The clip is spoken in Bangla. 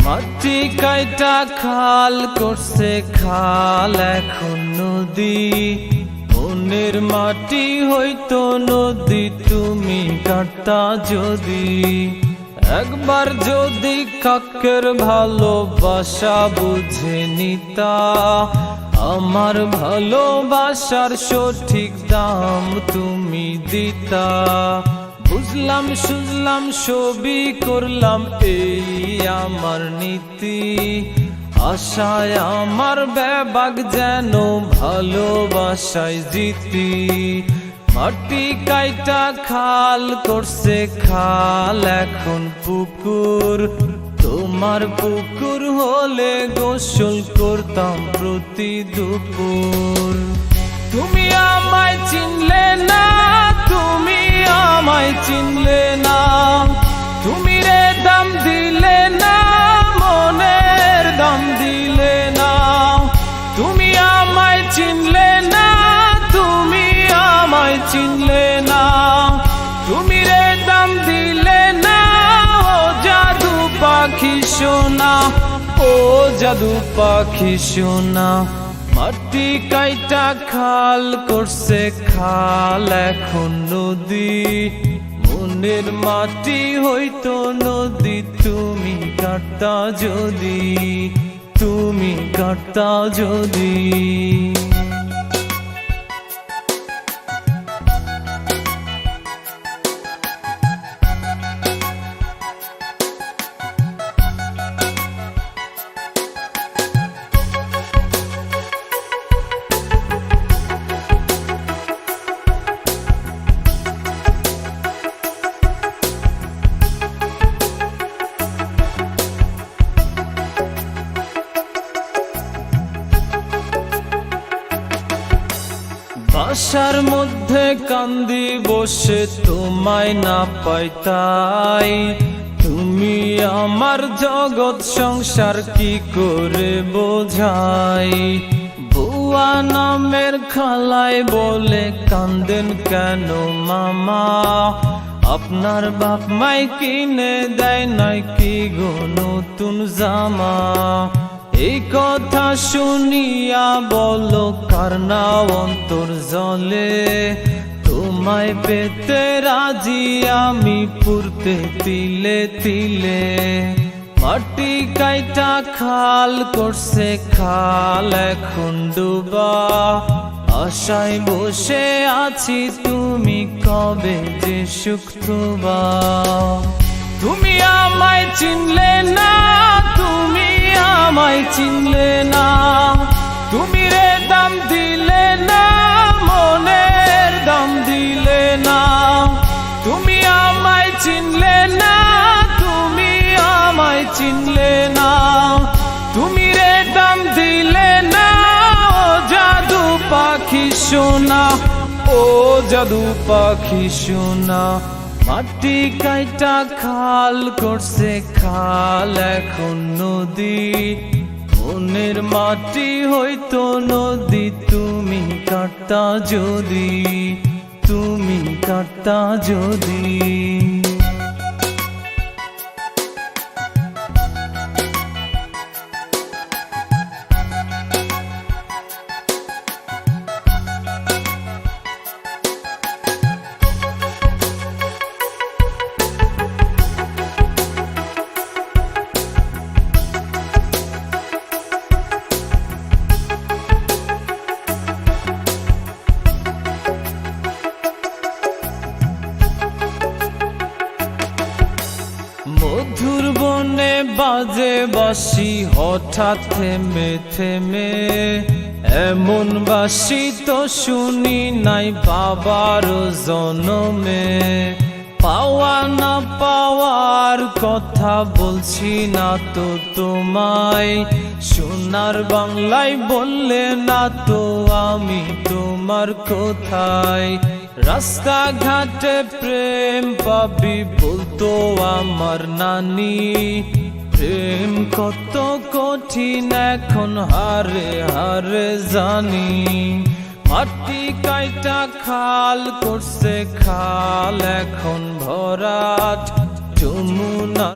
মাটি কাইটা খাল করছে খাল এখন নদী। মনের মাটি হইতো নদী তুমি কাটতা যদি। একবার যদি কাকের ভালোবাসা বুঝে নিতা, আমার ভালোবাসার সঠিক দাম তুমি দিতা। বুঝলাম সুঝলাম সবই করলাম এই আমার নীতি। আশায় আমার বেবাগ যেন ভালোবাসায় জিতি। মাটি কাইটা খাল করছে খাল এখন পুকুর। তোমার পুকুর হলে গোসল করতাম প্রতি দুপুর। তুমি আমায় চিনলে না, তুমি আমায় চিনলে না। তুমি রে দাম দিলে না, মনের দাম দিলে না। তুমি আমায় চিনলে না, তুমি আমায় চিনলে না। তুমি রে দাম দিলে না, ও জাদু পাখি সোনা, ও জাদু পাখি সোনা। মাটি কাইটা খাল করছে খাল এখন নদী। মনের মাটি হইতো নদী তুমি কাটতা যদি, তুমি কাটতা যদি। বাসার মধ্যে কান্দি বসে তোমায় না পাইতাই। তুমি আমার জগৎ সংসার কি করে বোঝাই। বুয়া নামের খালায় বলে কান্দেন কেন মামা। আপনার বাপ মাই কিনে দেয় নাই কি গো নতুন জামা। এই কথা শুনিয়া বলো কার না অন্তর জলে। তোমায় পেতে রাজি আমি পুরতে তিলে তিলে। মাটি কাইটা খাল করছে খাল এখন ডুবা। আশায় বসে আছি তুমি কবে যে সুখ থুবা। তুমি আমায় চিনলে না, তুমি আমায় চিনলে না। তুমি রে দাম দিলে না, মনের দাম দিলে না। তুমি আমায় চিনলে না, তুমি আমায় চিনলে না। তুমি রে দাম দিলে না, ও জাদু পাখি সোনা, ও জাদু পাখি সোনা। মাটি কাইটা খাল করছে খাল এখন নদী। মনের মাটি হইতো নদী তুমি কাটতা যদি, তুমি কাটতা যদি। মধুর বনে বাজে বাঁশি হঠাৎ থেমে থেমে। এমন বাঁশি তো শুনি নাই বাবার জনমে। পাওয়া না পাওয়ার কথা বলছি না তো তোমায়। সোনার বাংলায় বললে না তো আমি তোমার কোথায়। রাস্তাঘাটে প্রেম পাবি বলতো আমার নানি। প্রেম কত কঠিন এখন হারে হারে জানি। মাটি কাইটা খাল করছে খাল এখন ভরাট যমুনা।